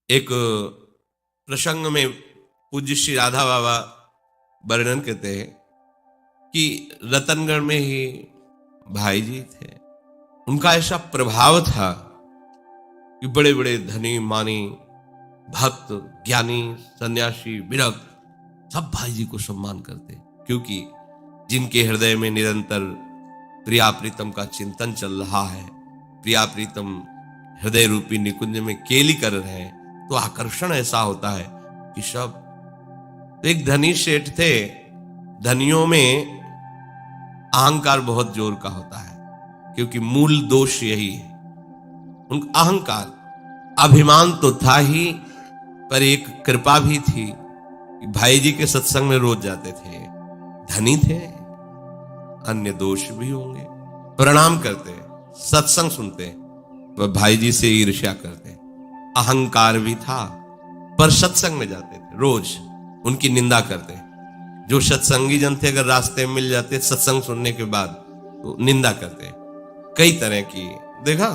एक प्रसंग में पूज्य श्री राधा बाबा वर्णन करते हैं कि रतनगढ़ में ही भाई जी थे। उनका ऐसा प्रभाव था कि बड़े बड़े धनी मानी भक्त ज्ञानी सन्यासी विरक्त सब भाई जी को सम्मान करते, क्योंकि जिनके हृदय में निरंतर प्रिया प्रीतम का चिंतन चल रहा है, प्रिया प्रीतम हृदय रूपी निकुंज में केली कर रहे हैं, तो आकर्षण ऐसा होता है कि सब। तो एक धनी सेठ थे। धनियों में अहंकार बहुत जोर का होता है, क्योंकि मूल दोष यही है उनका अहंकार। अभिमान तो था ही, पर एक कृपा भी थी कि भाई जी के सत्संग में रोज जाते थे। धनी थे, अन्य दोष भी होंगे, प्रणाम करते, सत्संग सुनते, वह भाई जी से ईर्ष्या करते। अहंकार भी था, पर सत्संग में जाते थे, रोज उनकी निंदा करते। जो सत्संगी जन थे अगर रास्ते में मिल जाते सत्संग सुनने के बाद तो निंदा करते। कई तरह की देखा,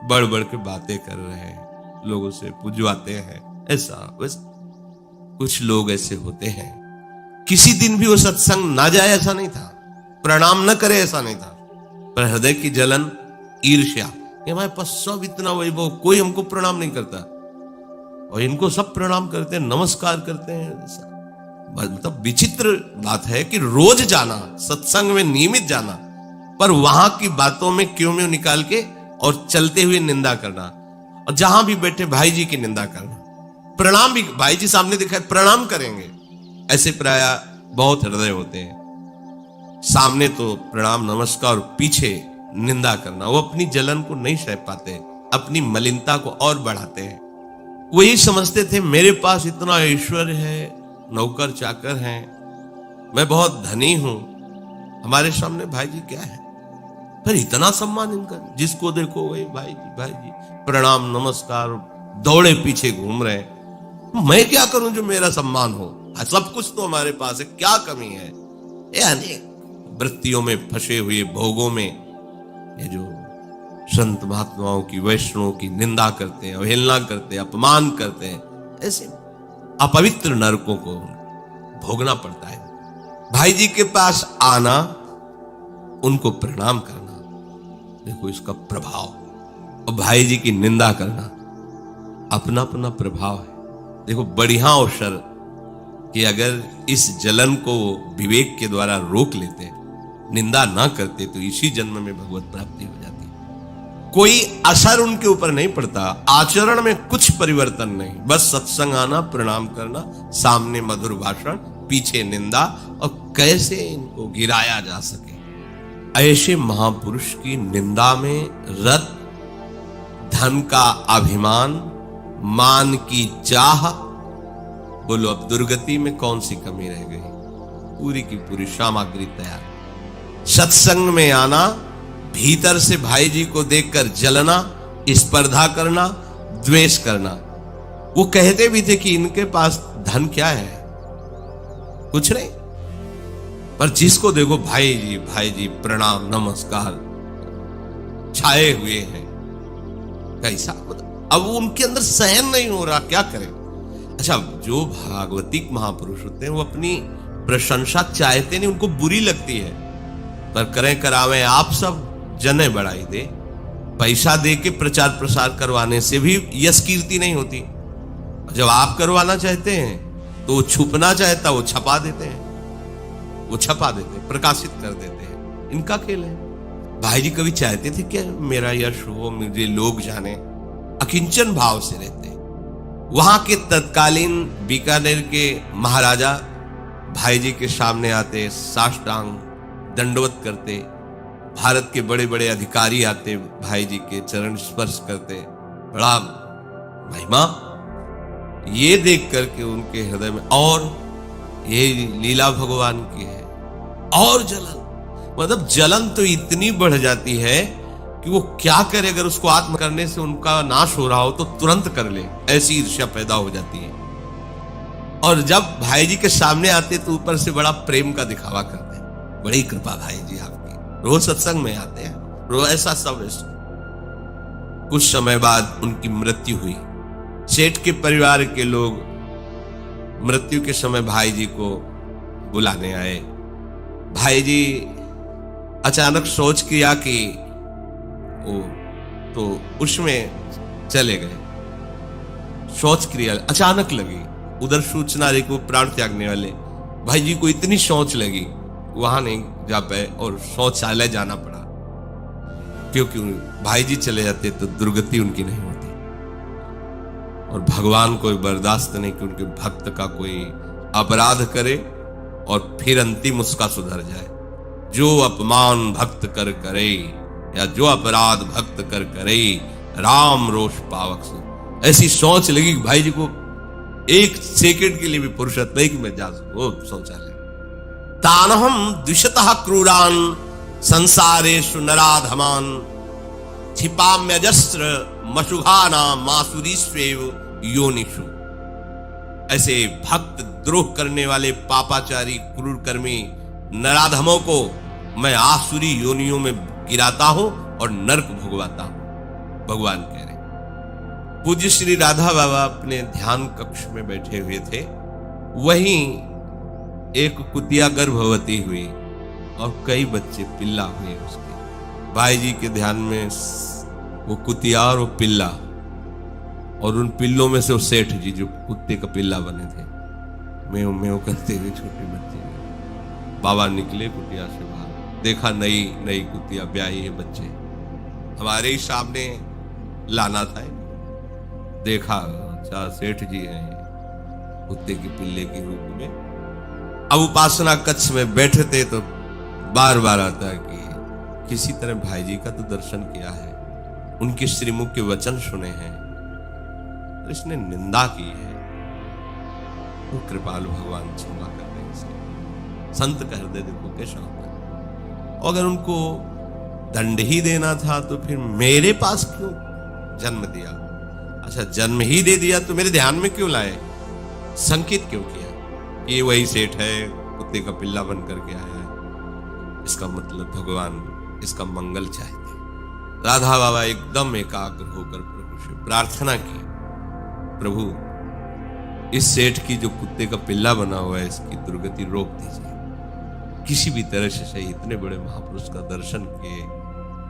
बढ़ बढ़ के बातें कर रहे हैं, लोगों से पुजवाते हैं, ऐसा वैसा। कुछ लोग ऐसे होते हैं, किसी दिन भी वो सत्संग ना जाए ऐसा नहीं था, प्रणाम न करे ऐसा नहीं था, पर हृदय की जलन, ईर्ष्या, हमारे पास सब इतना वैभव, कोई हमको प्रणाम नहीं करता और इनको सब प्रणाम करते हैं, नमस्कार करते हैं। ऐसा मतलब विचित्र बात है कि रोज जाना, सत्संग में नियमित जाना, पर वहां की बातों में क्यों में निकाल के और चलते हुए निंदा करना, और जहां भी बैठे भाई जी की निंदा करना। प्रणाम भी भाई जी सामने दिखाए प्रणाम करेंगे, ऐसे प्राय बहुत हृदय होते हैं। सामने तो प्रणाम नमस्कार, पीछे निंदा करना। वो अपनी जलन को नहीं सह पाते, अपनी मलिनता को और बढ़ाते हैं। वो यही समझते थे मेरे पास इतना ऐश्वर्य है, नौकर चाकर हैं, मैं बहुत धनी हूं, हमारे सामने भाई जी क्या है, फिर इतना सम्मान इनका, जिसको देखो वही भाई जी प्रणाम नमस्कार, दौड़े पीछे घूम रहे। मैं क्या करूं जो मेरा सम्मान हो, सब कुछ तो हमारे पास है, क्या कमी है। ये अनेक वृत्तियों में फंसे हुए भोगों में ये जो संत महात्माओं की, वैष्णवों की निंदा करते हैं, अवहेलना करते हैं, अपमान करते हैं, ऐसे अपवित्र नरकों को भोगना पड़ता है। भाई जी के पास आना, उनको प्रणाम करना, देखो इसका प्रभाव, और भाई जी की निंदा करना अपना अपना प्रभाव है। देखो बढ़िया अवसर कि अगर इस जलन को विवेक के द्वारा रोक लेते, निंदा ना करते, तो इसी जन्म में भगवत प्राप्ति हो जाती। कोई असर उनके ऊपर नहीं पड़ता, आचरण में कुछ परिवर्तन नहीं, बस सत्संग आना, प्रणाम करना, सामने मधुर भाषण, पीछे निंदा, और कैसे इनको गिराया जा सके। ऐसे महापुरुष की निंदा में रत, धन का अभिमान, मान की चाह, बोलो अब दुर्गति में कौन सी कमी रह गई। पूरी की पूरी सामग्री तैयार। सत्संग में आना, भीतर से भाई जी को देखकर जलना, स्पर्धा करना, द्वेष करना। वो कहते भी थे कि इनके पास धन क्या है, कुछ नहीं, पर जिसको देखो भाई जी प्रणाम नमस्कार छाए हुए हैं, कैसा। अब उनके अंदर सहन नहीं हो रहा, क्या करें। अच्छा, जो भागवतिक महापुरुष होते हैं वो अपनी प्रशंसा चाहते नहीं, उनको बुरी लगती है, पर करें करावें आप सब, जने बढ़ाई दे। पैसा दे के प्रचार प्रसार करवाने से भी यश कीर्ति नहीं होती। जब आप करवाना चाहते हैं तो वो छुपना चाहता, वो छपा देते हैं, प्रकाशित कर देते हैं। इनका खेल है। भाई जी कभी चाहते थे कि मेरा यश हो, मुझे लोग जाने, अकिंचन भाव से रहते। वहां के तत्कालीन बीकानेर के महाराजा भाई जी के सामने आते, साष्टांग दंडवत करते। भारत के बड़े बड़े अधिकारी आते, भाई जी के चरण स्पर्श करते, बड़ा महिमा। ये देख करके उनके हृदय में, और ये लीला भगवान की है, और जलन, मतलब जलन तो इतनी बढ़ जाती है कि वो क्या करे, अगर उसको आत्म करने से उनका नाश हो रहा हो तो तुरंत कर ले, ऐसी ईर्ष्या पैदा हो जाती है। और जब भाई जी के सामने आते तो ऊपर से बड़ा प्रेम का दिखावा करते हैं, बड़ी कृपा भाई जी आपकी, रोज सत्संग में आते हैं, रोज ऐसा सब। कुछ समय बाद उनकी मृत्यु हुई। सेठ के परिवार के लोग मृत्यु के समय भाई जी को बुलाने आए। भाई जी अचानक सोच किया कि ओ, तो उसमें चले गए। शौच क्रिया अचानक लगी, उधर सूचना रही को प्राण त्यागने वाले भाई जी को इतनी शौच लगी, वहां नहीं जा पाए और शौचालय जाना पड़ा, क्योंकि भाई जी चले जाते तो दुर्गति उनकी नहीं होती। और भगवान को बर्दाश्त नहीं कि उनके भक्त का कोई अपराध करे और फिर अंतिम उसका सुधर जाए। जो अपमान भक्त कर करे या जो अपराध भक्त कर करे, राम रोष पावक से। ऐसी सोच लगी भाई जी को, एक सेकंड के लिए भी फुर्सत नहीं कि मैं जा सकूं शौचालय। तानहम द्विषतः क्रूरान संसारेषु नराधमान क्षिपाम्यजस्र मशुघाना मासुरीष्वेव योनिषु। ऐसे भक्त द्रोह करने वाले पापाचारी क्रूर कर्मी नराधमों को मैं आसुरी योनियों में गिराता हूं और नरक भोगवाता हूं, भगवान कह रहे। पूज्य श्री राधा बाबा अपने ध्यान कक्ष में बैठे हुए थे, वहीं एक कुतिया गर्भवती हुई और कई बच्चे पिल्ला हुए उसके। भाई जी के ध्यान में वो कुतिया और वो पिल्ला, और उन पिल्लों में से वो सेठ जी जो कुत्ते का पिल्ला बने थे, मेव मेव करते हुए छोटे बच्चे। बाबा निकले कुटिया से बाहर, देखा नई नई कुतिया ब्याही है, बच्चे हमारे ही सामने लाना था। देखा अच्छा सेठ जी हैं कुत्ते के पिल्ले के रूप में। अब उपासना कक्ष में बैठे थे तो बार बार आता कि किसी तरह भाई जी का तो दर्शन किया है, उनके श्रीमुख के वचन सुने हैं, तो इसने निंदा की है, तो कृपालु भगवान क्षमा कर दे इसे। संत कह दे देखो कैसा होता है। और अगर उनको दंड ही देना था तो फिर मेरे पास क्यों जन्म दिया? अच्छा जन्म ही दे दिया तो मेरे ध्यान में क्यों लाए? संकेत क्यों किया? ये वही सेठ है, कुत्ते का पिल्ला बन करके आया है, इसका मतलब भगवान इसका मंगल चाहते। राधा बाबा एकदम एकाग्र होकर प्रभु से प्रार्थना की, प्रभु इस सेठ की जो कुत्ते का पिल्ला बना हुआ है इसकी दुर्गति रोक दीजिए, किसी भी तरह से सही। इतने बड़े महापुरुष का दर्शन किए,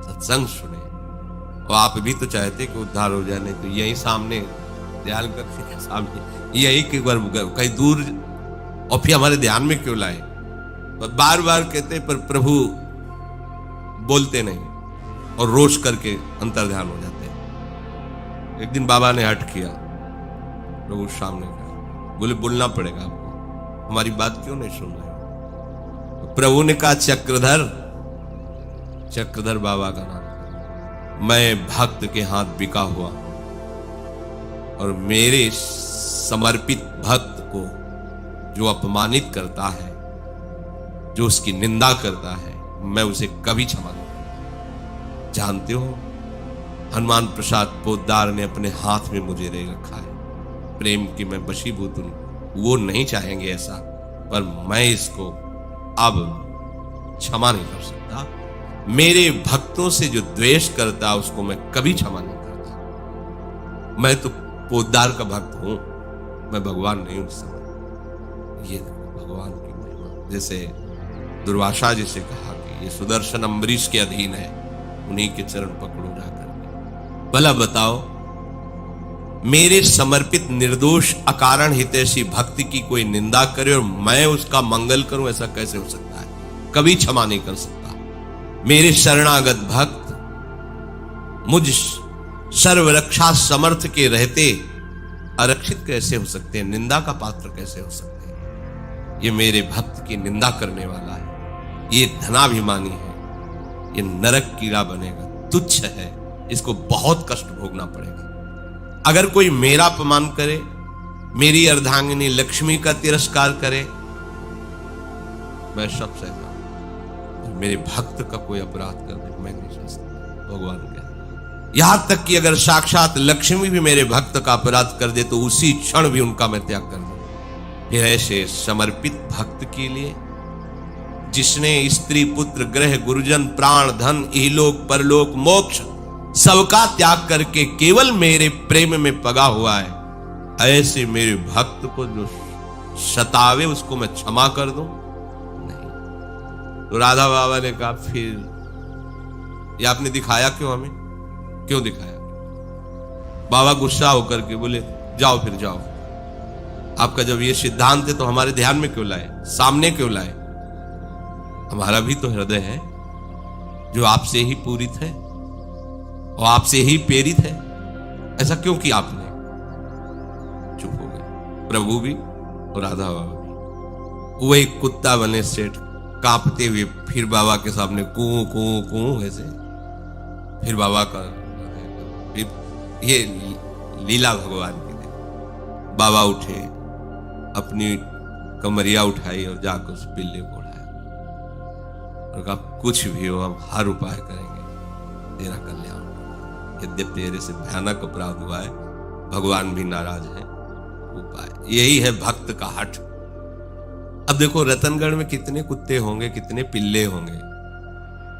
सत्संग सुने, और आप भी तो चाहते कि उद्धार हो जाए, नहीं तो यही सामने ध्यान कक्ष के सामने यही एक बार कहीं दूर, और फिर हमारे ध्यान में क्यों लाए? बार बार कहते पर प्रभु बोलते नहीं और रोष करके अंतर ध्यान हो जाते। एक दिन बाबा ने हट किया, प्रभु सामने कहा, बोले बोलना पड़ेगा आपको, हमारी बात क्यों नहीं सुन रहे? तो प्रभु ने कहा चक्रधर, चक्रधर बाबा का नाम, मैं भक्त के हाथ बिका हुआ और मेरे समर्पित भक्त को जो अपमानित करता है, जो उसकी निंदा करता है, मैं उसे कभी क्षमा नहीं करूंगा। जानते हो हनुमान प्रसाद पोद्दार ने अपने हाथ में मुझे ले रखा है, प्रेम की मैं वशीभूत हूं, वो नहीं चाहेंगे ऐसा, पर मैं इसको अब क्षमा नहीं कर सकता। मेरे भक्तों से जो द्वेष करता उसको मैं कभी क्षमा नहीं करता। मैं तो पोद्दार का भक्त हूं, मैं भगवान नहीं हूं। समय ये भगवान की महिमा, जैसे दुर्वासा जी से कहा कि ये सुदर्शन अम्बरीश के अधीन है, उन्हीं के चरण पकड़ो जाकर। भला बताओ मेरे समर्पित निर्दोष अकारण हितैषी भक्ति की कोई निंदा करे और मैं उसका मंगल करूं, ऐसा कैसे हो सकता है? कभी क्षमा नहीं कर सकता। मेरे शरणागत भक्त मुझ सर्वरक्षा समर्थ के रहते आरक्षित कैसे हो सकते हैं? निंदा का पात्र कैसे हो सकते हैं? ये मेरे भक्त की निंदा करने वाला है, ये धनाभिमानी है, ये नरक कीड़ा बनेगा, तुच्छ है, इसको बहुत कष्ट भोगना पड़ेगा। अगर कोई मेरा अपमान करे, मेरी अर्धांगिनी लक्ष्मी का तिरस्कार करे, मैं सब सहता। मेरे भक्त का कोई अपराध कर दे, मैं नहीं सह सकता। भगवान कहते यहां तक कि अगर साक्षात लक्ष्मी भी मेरे भक्त का अपराध कर दे तो उसी क्षण भी उनका मैं त्याग कर दूं। फिर ऐसे समर्पित भक्त के लिए, जिसने स्त्री पुत्र ग्रह गुरुजन प्राण धन इहलोक परलोक मोक्ष सबका त्याग करके केवल मेरे प्रेम में पगा हुआ है, ऐसे मेरे भक्त को जो सतावे उसको मैं क्षमा कर दूं? नहीं। तो राधा बाबा ने कहा फिर ये आपने दिखाया क्यों हमें? क्यों दिखाया? बाबा गुस्सा होकर के बोले जाओ फिर जाओ। आपका जब ये सिद्धांत है तो हमारे ध्यान में क्यों लाए, सामने क्यों लाए? हमारा भी तो हृदय है जो आपसे ही पूरित है और आपसे ही प्रेरित है। ऐसा क्यों किया आपने? चुप हो गए प्रभु भी और राधा बाबा भी। वो एक कुत्ता बने सेठ, कांपते हुए फिर बाबा के सामने कूं कूं कूं ऐसे। फिर बाबा का ये लीला भगवान की थी। बाबा उठे, अपनी कमरिया उठाई और जाकर उस पिल्ले को उठाया और कहा कुछ भी हो हम हर उपाय करेंगे तेरा कल्याण। यद्यपि तेरे से भयानक अपराध हुआ है, भगवान भी नाराज है, उपाय यही है भक्त का हठ। अब देखो रतनगढ़ में कितने कुत्ते होंगे, कितने पिल्ले होंगे,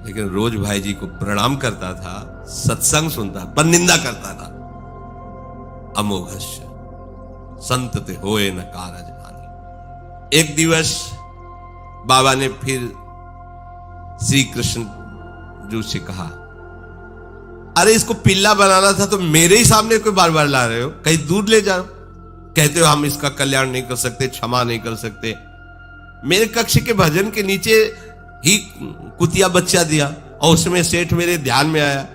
लेकिन रोज भाई जी को प्रणाम करता था, सत्संग सुनता पर निंदा करता था। अमोघस्य संत ते होए न कारज हानि। एक दिवस बाबा ने फिर श्री कृष्ण जी से कहा अरे इसको पिल्ला बनाना था तो मेरे ही सामने कोई बार बार ला रहे हो, कहीं दूर ले जाओ। कहते हो हम इसका कल्याण नहीं कर सकते, क्षमा नहीं कर सकते। मेरे कक्ष के भजन के नीचे ही कुतिया बच्चा दिया और उसमें सेठ मेरे ध्यान में आया।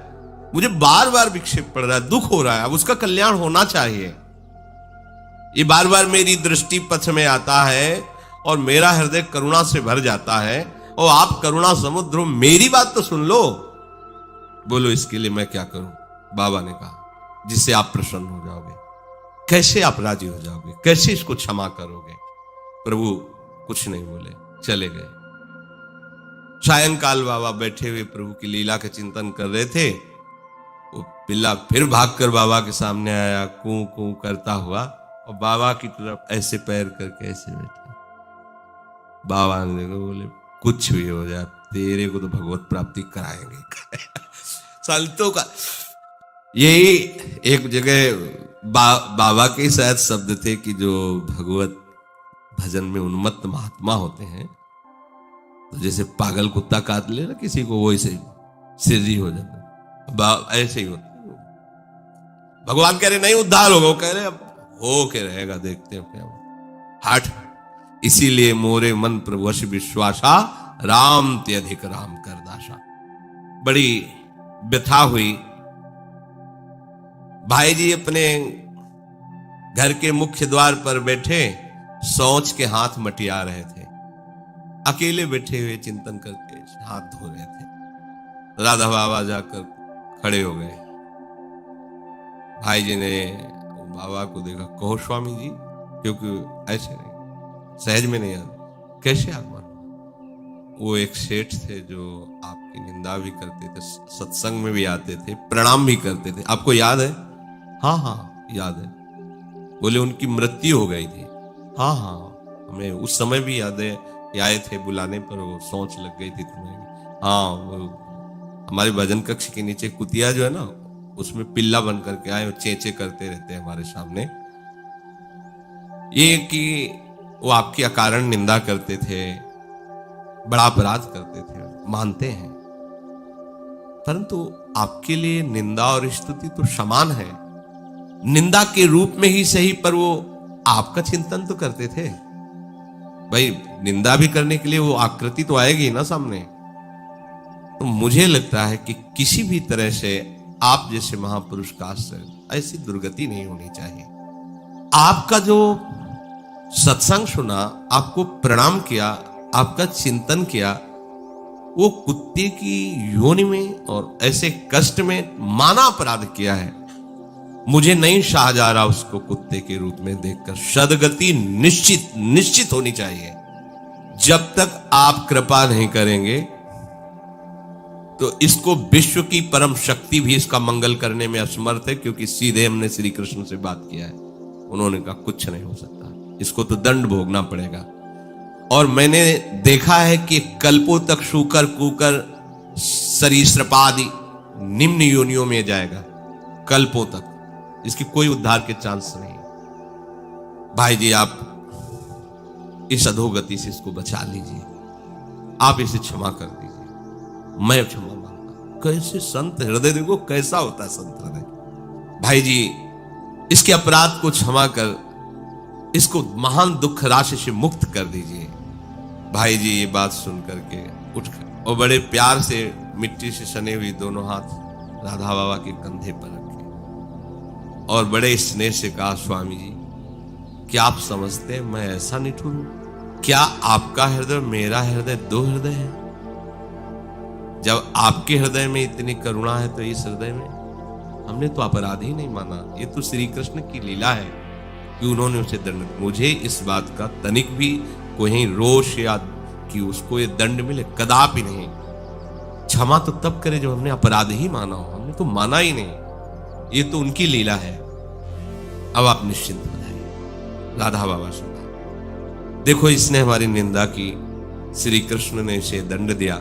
मुझे बार बार विक्षेप पड़ रहा है, दुख हो रहा है, अब उसका कल्याण होना चाहिए। ये बार बार मेरी दृष्टि पथ में आता है और मेरा हृदय करुणा से भर जाता है और आप करुणा समुद्र हो, मेरी बात तो सुन लो। बोलो इसके लिए मैं क्या करूं? बाबा ने कहा जिससे आप प्रसन्न हो जाओगे। कैसे आप राजी हो जाओगे? कैसे इसको क्षमा करोगे? प्रभु कुछ नहीं बोले, चले गए। सायंकाल बाबा बैठे हुए प्रभु की लीला का चिंतन कर रहे थे। वो पिल्ला फिर भागकर बाबा के सामने आया, कूं कूं करता हुआ, और बाबा की तरफ ऐसे पैर करके ऐसे बैठा। बाबा ने देखो, बोले कुछ भी हो जाए तेरे को तो भगवत प्राप्ति कराएंगे। संतों का यही एक जगह बाबा के शायद शब्द थे कि जो भगवत भजन में उन्मत्त महात्मा होते हैं, तो जैसे पागल कुत्ता काट ले ना किसी को, वो ऐसे सिरजी हो जाता, ऐसे ही होता। भगवान कह रहे नहीं उद्धार होगा, वो कह रहे अब हो के रहेगा, देखते हो क्या हट। इसीलिए मोरे मन प्रभुवश विश्वासा, राम ते अधिक राम कर दासा। बड़ी व्यथा हुई। भाई जी अपने घर के मुख्य द्वार पर बैठे सोच के हाथ मटिया रहे थे, अकेले बैठे हुए चिंतन करके हाथ धो रहे थे। राधा बाबा जाकर खड़े हो गए। भाई जी ने बाबा को देखा, कहो स्वामी जी, क्योंकि ऐसे नहीं सहज में नहीं आता, कैसे आप मान? वो एक सेठ थे जो आपकी निंदा भी करते थे, सत्संग में भी आते थे, प्रणाम भी करते थे, आपको याद है? हाँ हाँ याद है। बोले उनकी मृत्यु हो गई थी। हाँ हाँ हमें उस समय भी याद है, आए थे बुलाने पर, वो सोच लग गई थी तुम्हें। हाँ वो हमारे भजन कक्ष के नीचे कुतिया जो है ना, उसमें पिल्ला बन करके आए, चेंचे करते रहते हैं हमारे सामने। ये कि वो आपकी अकारण निंदा करते थे, बड़ा अपराध करते थे, मानते हैं, परंतु आपके लिए निंदा और स्तुति तो समान है। निंदा के रूप में ही सही, पर वो आपका चिंतन तो करते थे। भाई निंदा भी करने के लिए वो आकृति तो आएगी ना सामने। तो मुझे लगता है कि किसी भी तरह से आप जैसे महापुरुष का आश्रय, ऐसी दुर्गति नहीं होनी चाहिए। आपका जो सत्संग सुना, आपको प्रणाम किया, आपका चिंतन किया, वो कुत्ते की योनि में और ऐसे कष्ट में माना अपराध किया है। मुझे नहीं शाह जा रहा उसको कुत्ते के रूप में देखकर। सदगति निश्चित होनी चाहिए। जब तक आप कृपा नहीं करेंगे तो इसको विश्व की परम शक्ति भी इसका मंगल करने में असमर्थ है, क्योंकि सीधे हमने श्री कृष्ण से बात किया है। उन्होंने कहा कुछ नहीं हो सकता, इसको तो दंड भोगना पड़ेगा। और मैंने देखा है कि कल्पों तक शूकर कुकर सरीसृपादि निम्न योनियों में जाएगा, कल्पों तक। इसकी कोई उद्धार के चांस नहीं। भाई जी आप इस अधोगति से इसको बचा लीजिए, आप इसे क्षमा कर दीजिए, मैं क्षमा मांगता। कैसे संत हृदय, देखो कैसा होता है संत हृदय। भाई जी इसके अपराध को क्षमा कर इसको महान दुख राशि से मुक्त कर दीजिए। भाई जी ये बात सुन करके उठ कर और बड़े प्यार से मिट्टी से सने हुई दोनों हाथ राधा बाबा के कंधे पर रखे और बड़े स्नेह से कहा, स्वामी जी क्या आप समझते हैं मैं ऐसा निठुर हूं? क्या आपका हृदय मेरा हृदय दो हृदय है? जब आपके हृदय में इतनी करुणा है तो इस हृदय में हमने तो अपराध ही नहीं माना। ये तो श्री कृष्ण की लीला है कि उन्होंने उसे दंड, मुझे इस बात का तनिक भी कोई रोष या कि उसको ये दंड मिले कदापि नहीं। क्षमा तो तब करे जब हमने अपराध ही माना हो, हमने तो माना ही नहीं, ये तो उनकी लीला है। अब आप निश्चिंत हो जाइए। राधा बाबा सुना, देखो इसने हमारी निंदा की, श्री कृष्ण ने इसे दंड दिया,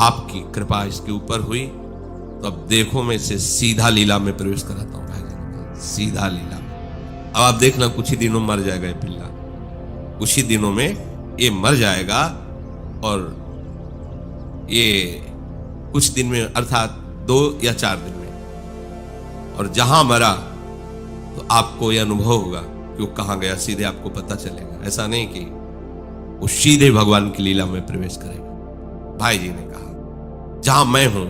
आपकी कृपा इसके ऊपर हुई, तो अब देखो मैं इसे सीधा लीला में प्रवेश कराता हूं। भाई सीधा लीला में। अब आप देखना कुछ ही दिनों मर जाएगा ये पिल्ला, कुछ ही दिनों में ये मर जाएगा और ये कुछ दिन में अर्थात 2 या 4 दिन में, और जहां मरा तो आपको यह अनुभव होगा कि वो कहां गया, सीधे आपको पता चलेगा। ऐसा नहीं कि वो सीधे भगवान की लीला में प्रवेश करेगा। भाई जी ने कहा जहां मैं हूं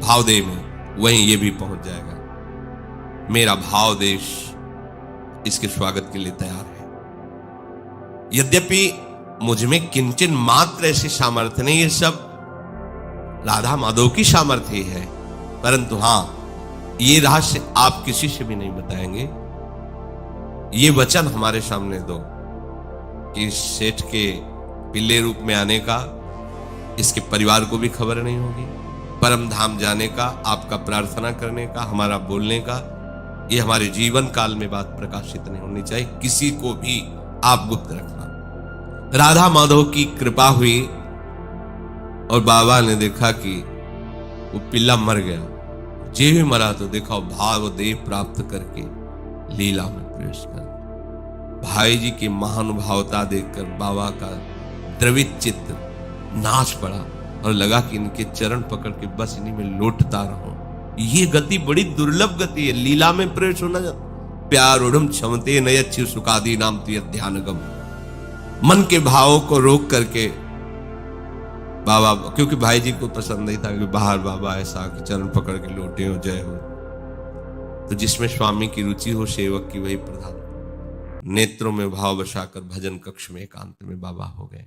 भावदेव में वहीं ये भी पहुंच जाएगा। मेरा भाव देश इसके स्वागत के लिए तैयार है। यद्यपि मुझ में किंचन मात्र ऐसी सामर्थ्य नहीं, ये सब राधा माधव की सामर्थ्य ही है, परंतु हां ये रहस्य आप किसी से भी नहीं बताएंगे। ये वचन हमारे सामने दो कि सेठ के पिल्ले रूप में आने का इसके परिवार को भी खबर नहीं होगी, परम धाम जाने का, आपका प्रार्थना करने का, हमारा बोलने का, ये हमारे जीवन काल में बात प्रकाशित नहीं होनी चाहिए, किसी को भी आप गुप्त रखना। राधा माधव की कृपा हुई और बाबा ने देखा कि वो पिल्ला मर गया। जे भी मरा तो देखा भाव देह प्राप्त करके लीला में प्रवेश कर। भाई जी की महानुभावता देखकर बाबा का द्रवित चित्त नाच पड़ा और लगा कि इनके चरण पकड़ के बस इन्हीं में लौटता रहूं। ये गति बड़ी दुर्लभ गति है, लीला में प्रवेश होना। प्यार उड़म क्षमते नयच्छि सुखादि नाम तुय ध्यानगम। मन के भावों को रोक करके बाबा, क्योंकि भाई जी को पसंद नहीं था कि बाहर बाबा ऐसा कि चरण पकड़ के लौटे हो, जय हो। तो जिसमें स्वामी की रुचि हो सेवक की वही प्रधान। नेत्रों में भाव बसाकर भजन कक्ष में एकांत में बाबा हो गए।